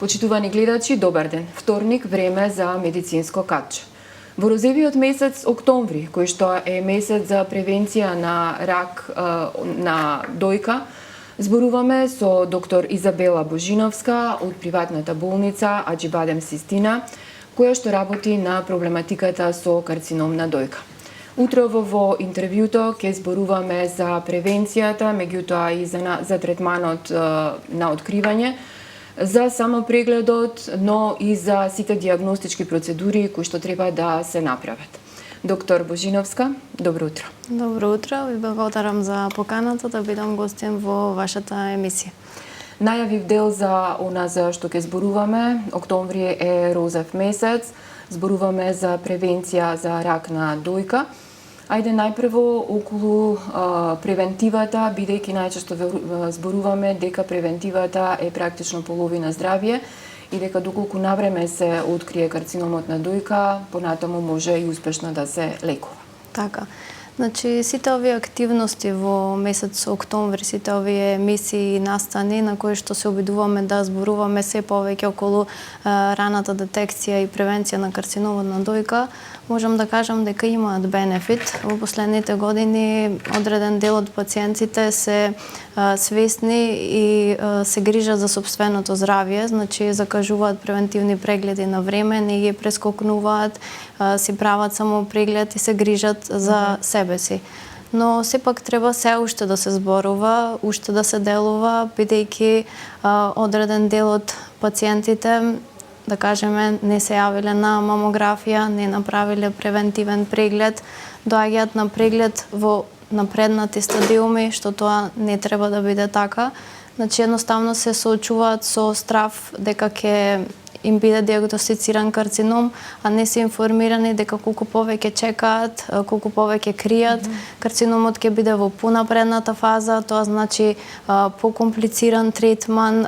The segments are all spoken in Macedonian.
Почитувани гледачи, добар ден. Вторник, време за медицинско катче. Во розевиот месец октомври, кој што е месец за превенција на рак на дојка, зборуваме со доктор Изабела Божиновска од приватната болница Аџибадем Систина, која што работи на проблематиката со карцином на дојка. Утрово во интервјуто ќе зборуваме за превенцијата, меѓутоа и за третманот на откривање, за самопрегледот, но и за сите диагностички процедури кои што треба да се направат. Доктор Божиновска, добро утро. Добро утро, ви благодарам за поканата да бидам гостин во вашата емисија. Најавив дел за она за што ќе зборуваме. Октомври е розев месец, зборуваме за превенција за рак на дојка. Ајде најпрво околу превентивата, бидејќи најчесто зборуваме дека превентивата е практично половина здравје и дека доколку навреме се открие карциномот на дојка, понатаму може и успешно да се лекува. Така. Значи, сите овие активности во месец октомври, сите овие емисии и настани на кои што се обидуваме да зборуваме се повеќе околу раната детекција и превенција на карциномот на дојка, можам да кажам дека имаат бенефит. Во последните години одреден дел од пациентите се свесни и се грижат за сопственото здравје, значи закажуваат превентивни прегледи на време, не ги прескокнуваат, си прават само преглед и се грижат за себе си. Но сепак треба се уште да се зборува, уште да се делува, бидејќи одреден дел од пациентите, да кажеме, не се јавиле на мамографија, не направиле превентивен преглед, доаѓаат на преглед во напреднати стадиуми, што тоа не треба да биде така. Значи, едноставно се соочуваат со страв дека ќе им биде диагностициран карцином, а не се информирани дека колку повеќе чекаат, колку повеќе кријат, карциномот ќе биде во понапредната фаза, тоа значи покомплициран третман,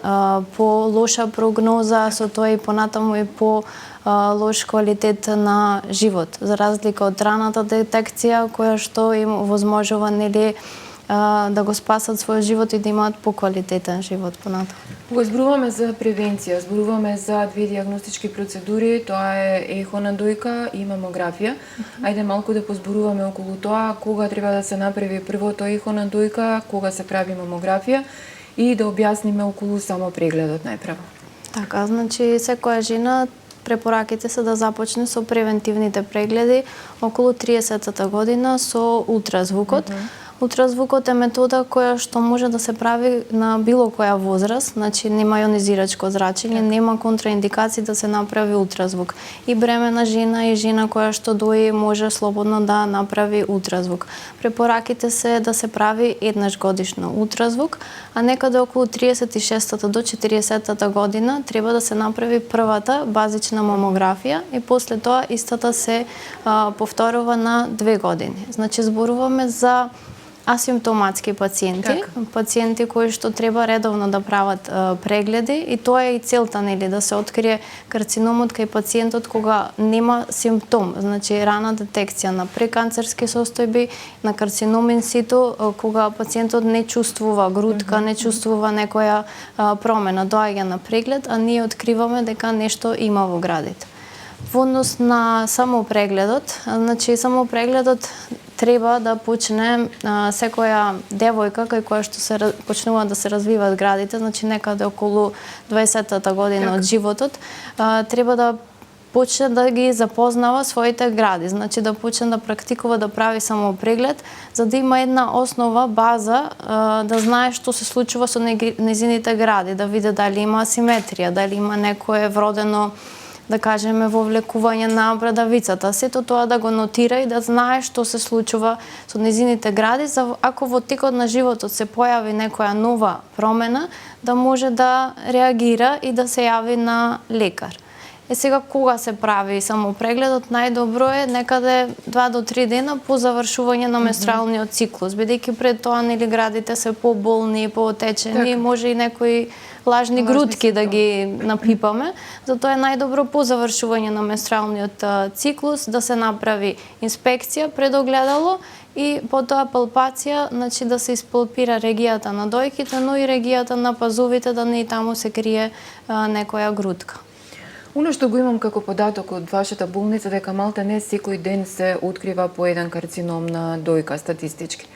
по-лоша прогноза, со тоа и понатаму и по лош квалитет на живот, за разлика од раната детекција која што им овозможува нели да го спасат својот живот и да имаат поквалитетен живот понатаму. Кога зборуваме за превенција, зборуваме за две диагностички процедури, тоа е ехо на дојка и мамографија. Ајде малку да позборуваме околу тоа, кога треба да се направи првото ехо на дојка, кога се прави мамографија и да објасниме околу само прегледот најпрво. Така, значи секоја жена препораките се да започне со превентивните прегледи околу 30-та година со ултразвукот. Ултразвукот е метода која што може да се прави на било која возраст, значи нема јонизирачко зрачење, нема контраиндикации да се направи ултразвук. И бремена жена и жена која што дои може слободно да направи ултразвук. Препораките се да се прави еднаш годишно ултразвук, а некаде околу 36-та до 40-та година треба да се направи првата базична мамографија и после тоа истата се повторува на 2 години. Значи зборуваме за асимптоматски пациенти, пациенти кои што треба редовно да прават прегледи и тоа е и целта, нели, да се открие карциномот кај пациентот кога нема симптом, значи рана детекција на преканцерски состојби, на карцином ин ситу, кога пациентот не чувствува грудка, не чувствува некоја промена, доаѓа на преглед, а ние откриваме дека нешто има во градите. Во однос на самопрегледот, значи самопрегледот треба да почне секоја девојка кај која што се почнува да се развиваат градите, значи некаде околу 20-та година од животот, треба да почне да ги запознава своите гради, значи да почне да практикува да прави самопреглед, за да има една основа, база, да знае што се случува со нејзините гради, да види дали има асиметрија, дали има некое вродено, да кажеме, вовлекување на брадавицата. Сето тоа да го нотира и да знае што се случува со нејзините гради, за ако во текот на животот се појави некоја нова промена, да може да реагира и да се јави на лекар. Сега кога се прави самопрегледот, најдобро е некаде 2 до 3 дена по завршување на менструалниот циклус, бидејќи пред тоа нели градите се поболни, поотечени, може и некои лажни грудки да ги напипаме. Затоа е најдобро по завршување на менструалниот циклус да се направи инспекција пред огледало и потоа палпација, значи да се испалпира регијата на дојките, но и регијата на пазувите, да не и таму се крие некоја грудка. Оно што го имам како податок од вашата болница дека малте не секој ден се открива по еден карцином на дојка статистички.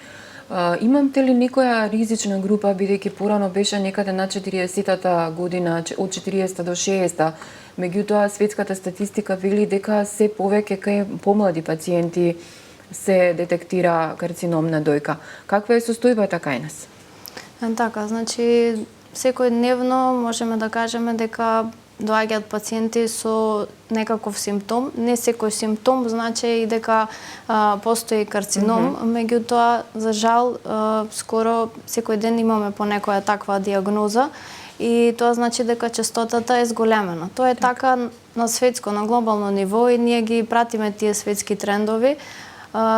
Имамте ли некоја ризична група, бидејќи порано беше некаде на 40-та година, од 40 до 60, меѓутоа светската статистика вели дека се повеќе кај помлади пациенти се детектира карцином на дојка. Каква е состојбата кај нас? Така, значи секојдневно можеме да кажеме дека доаѓаат пациенти со некаков симптом. Не секој симптом значи и дека постои карцином, меѓутоа, за жал, скоро секој ден имаме по некоја таква диагноза и тоа значи дека честотата е зголемена. Тоа е така на светско, на глобално ниво и ние ги пратиме тие светски трендови.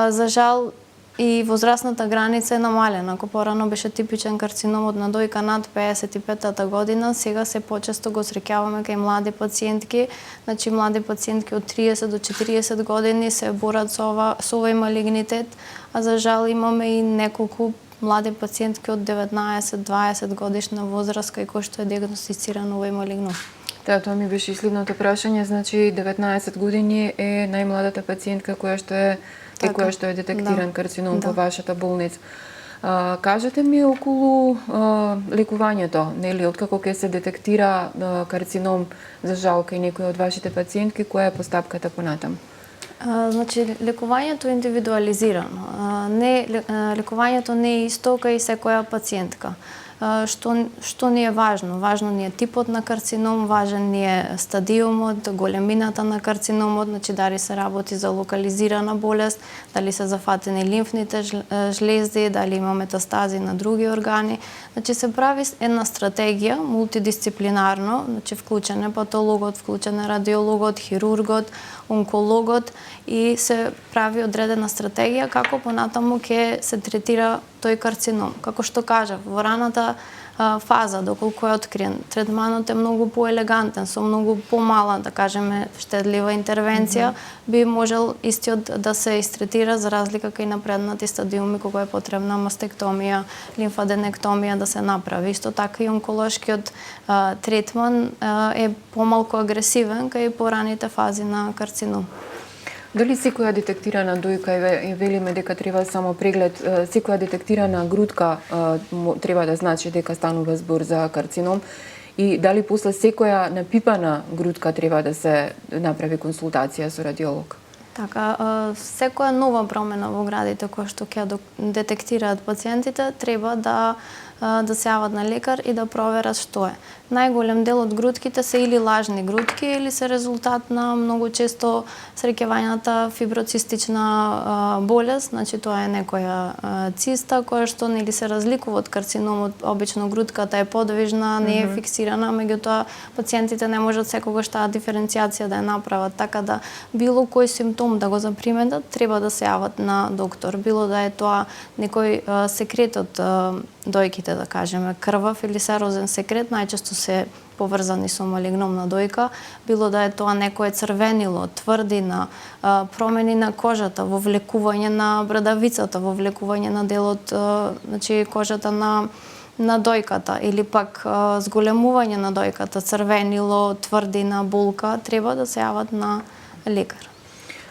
За жал, и возрастната граница е намалена. Ако порано беше типичен карциномот на дојка над 55-та година, сега се почесто го среќаваме кај млади пациентки. Значи, млади пациентки од 30 до 40 години се борат со овој малигнитет, а за жал имаме и неколку млади пациентки од 19-20 годишна возраст кај кој што е диагностицирано овој малигнум. Да, тоа ми беше и следното прашање, значи 19 години е најмладата пациентка која што е која што е детектиран карцином во вашата болница. Кажете ми околу лекувањето, нели, откако ќе се детектира карцином за жал кај некој од вашите пациентки, која е постапката понатаму? Значи, лекувањето е индивидуализирано. Лекувањето не е исто кај секоја пациентка. Што ни е важно? Важно ни е типот на карцином, важен ни е стадиумот, големината на карциномот, значи дали се работи за локализирана болест, дали се зафатени лимфните жлезди, дали има метастази на други органи. Значи се прави една стратегија мултидисциплинарно, значи вклучен е патологот, вклучен е радиологот, хирургот, онкологот и се прави одредена стратегија како понатаму ќе се третира тој карцином. Како што кажав, во раната фаза, доколку е откриен, третманот е многу поелегантен, со многу помала, да кажеме, штедлива интервенција, би можел истиот да се истретира за разлика кај напреднати стадиуми кога е потребна мастектомија, лимфаденектомија да се направи. Исто така и онколошкиот третман е помалку агресивен кај пораните фази на карцином. Дали секоја детектирана дојка, и велиме дека треба само преглед, секоја детектирана грудка треба да значи дека станува збор за карцином, и дали после секоја напипана грудка треба да се направи консултација со радиолог? Така, секоја нова промена во градите која што ќе детектираат пациентите треба да се јават на лекар и да проверат што е. Најголем дел од грудките се или лажни грудки или се резултат на многу често среќавањата фиброцистична болест, значи тоа е некоја циста која што нели се разликува од карциномот, обично грудката е подвижна, не е фиксирана, меѓутоа пациентите не можат секогаш таа диференцијација да ја направат, така да било кој симптом да го заприметат, треба да се јават на доктор, било да е тоа некој секрет од дојките, да кажеме, крвав или серозен секрет, најчесто се поврзани со малигномна дојка, било да е тоа некое црвенило, тврдина, промени на кожата, вовлекување на брадавицата, вовлекување на делот, значи кожата на дојката или пак зголемување на дојката, црвенило, тврдина, болка, треба да се јават на лекар.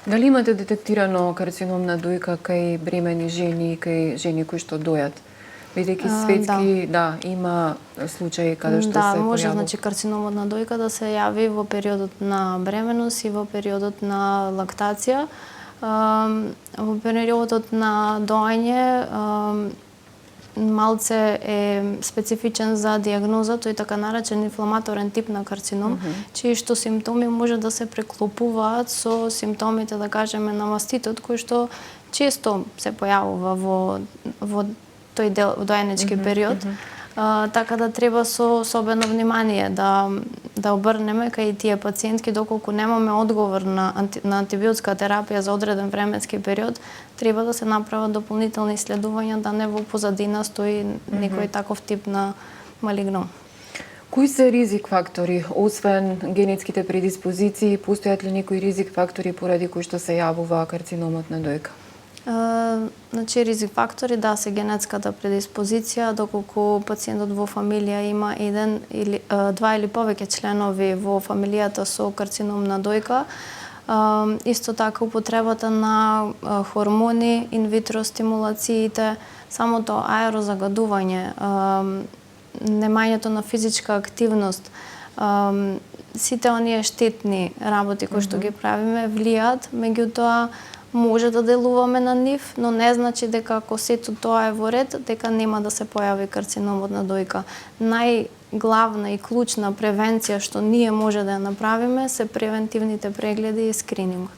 Дали имате детектирано карцином на дојка кај бремени жени, кај жени кои што дојат? Бидејќи светски, има случаи каде што се појавува. Да, може, значи, карциномот на дојка да се јави во периодот на бременост и во периодот на лактација. Во периодот на доање малце е специфичен за диагноза, тој така наречен инфламаторен тип на карцином, чии што симптоми може да се преклопуваат со симптомите, да кажеме, на маститот, кој што често се појавува во тој доајнечки период, така да треба со особено внимание да обрнеме кај тие пациентки, доколку немаме одговор на антибиотска терапија за одреден временски период, треба да се направат дополнителни исследувања да не во позадина стои некој таков тип на малигном. Кои се ризик фактори, освен генетските предиспозиции, постојат ли некои ризик фактори поради кои што се јавува карциномот на дојка? Значи ризик фактори да се генетската предиспозиција, доколку пациентот во фамилија има еден или два или повеќе членови во фамилијата со карцином на дојка. Исто така употребата на хормони, инвитро стимулациите, самото аерозагадување, немањето на физичка активност, сите оние штетни работи кои што ги правиме влијаат, меѓутоа може да делуваме на нив, но не значи дека ако сето тоа е во ред, дека нема да се појави карциномот на дојка. Најглавна и клучна превенција што ние може да ја направиме се превентивните прегледи и скринингот.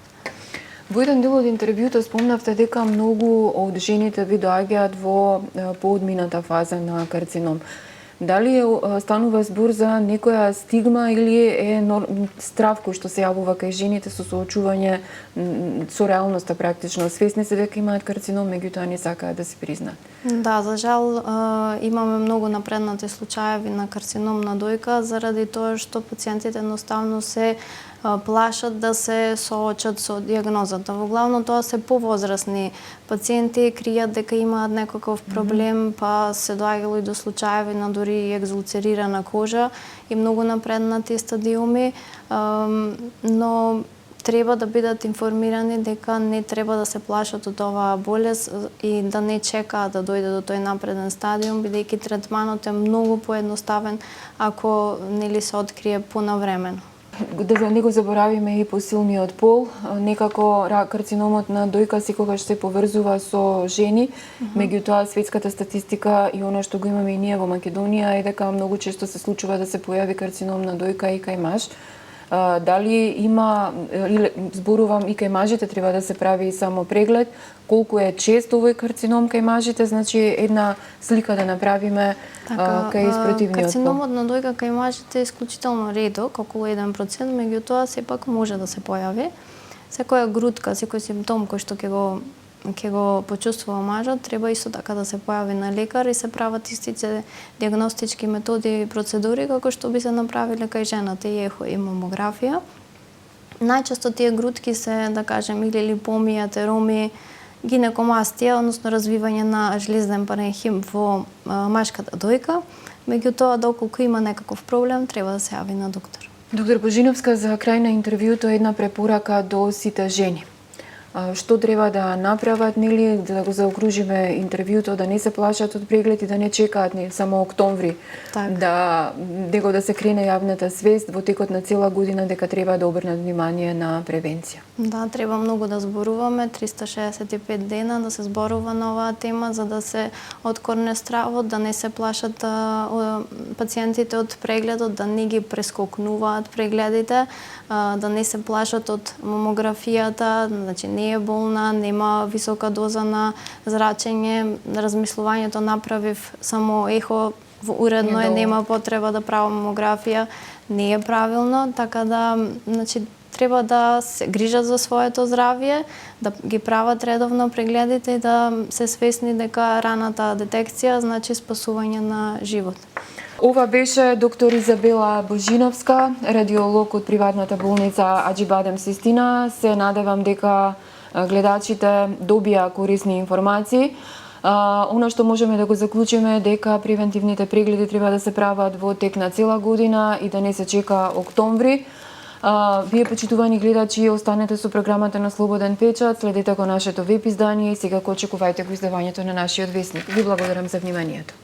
Во еден дел од интервјуто спомнавте дека многу од жените ви доаѓаат во поодмината фаза на карцином. Дали станува збор за некоја стигма или е страв кој што се јавува кај жените со соочување со реалноста практично? Свесни се дека имаат карцином, меѓутоа не сакаат да се признаат. Да, за жал имаме многу напреднати случаеви на карцином на дојка заради тоа што пациентите едноставно се плашат да се соочат со дијагнозата. Во главно тоа се повозрасни пациенти, кријат дека имаат некаков проблем, па се доаѓало и до случаеви на дури екзулцерирана кожа и многу напреднати стадиуми, но треба да бидат информирани дека не треба да се плашат од оваа болест и да не чекаат да дојде до тој напреден стадиум, бидејќи третманот е многу поедноставен ако нели се открие понавремено. Да не го заборавиме и посилниот пол, некако карциномот на дојка секогаш се поврзува со жени, меѓутоа светската статистика и она што го имаме и ние во Македонија е дека многу често се случува да се појави карцином на дојка и кај маж. Дали има, зборувам и кај мажите треба да се прави само преглед, колку е чест овој карцином кај мажите, значи една слика да направиме кај спротивниот пол. Карциномот на дојка кај мажите е исклучително редок, околу 1%, меѓутоа сепак може да се појави. Секоја грудка, секој симптом кој што ќе го почувствува мажот, треба исто така да се појави на лекар и се прават истите дијагностички методи и процедури како што би се направиле кај жената, и ехо и мамографија. Најчесто тие грудки се, да кажем, или липоми, атероми, гинекомастија, односно развивање на жлезден паренхим во машката дојка, меѓутоа доколку има некаков проблем, треба да се јави на доктор. Доктор Божиновска, за крај на интервјуто една препорака до сите жени. Што треба да направат, нели, да го заокружиме интервјуто, да не се плашат од преглед и да не чекаат само октомври, да се крене јавната свест во текот на цела година дека треба да обрнат внимание на превенција. Да, треба многу да зборуваме, 365 дена да се зборува на оваа тема за да се откорне стравот, да не се плашат пациентите од прегледот, да не ги прескокнуваат прегледите, да не се плашат од мамографијата, значи не е болна, нема висока доза на зрачење, размислувањето направив само ехо, уредно е, нема потреба да правам мамографија, не е правилно, така да, значи, треба да се грижат за своето здравје, да ги прават редовно прегледите и да се свесни дека раната детекција значи спасување на живот. Ова беше доктор Изабела Божиновска, радиолог од приватната болница Аџибадем Систина. Се надевам дека гледачите добија корисни информации. Оно што можеме да го заклучиме е дека превентивните прегледи треба да се прават во тек на цела година и да не се чека октомври. Вие, почитувани гледачи, останете со програмата на Слободен печат, следете го нашето веб издание и сега очекувајте го издавањето на нашиот весник. Ви благодарам за вниманието.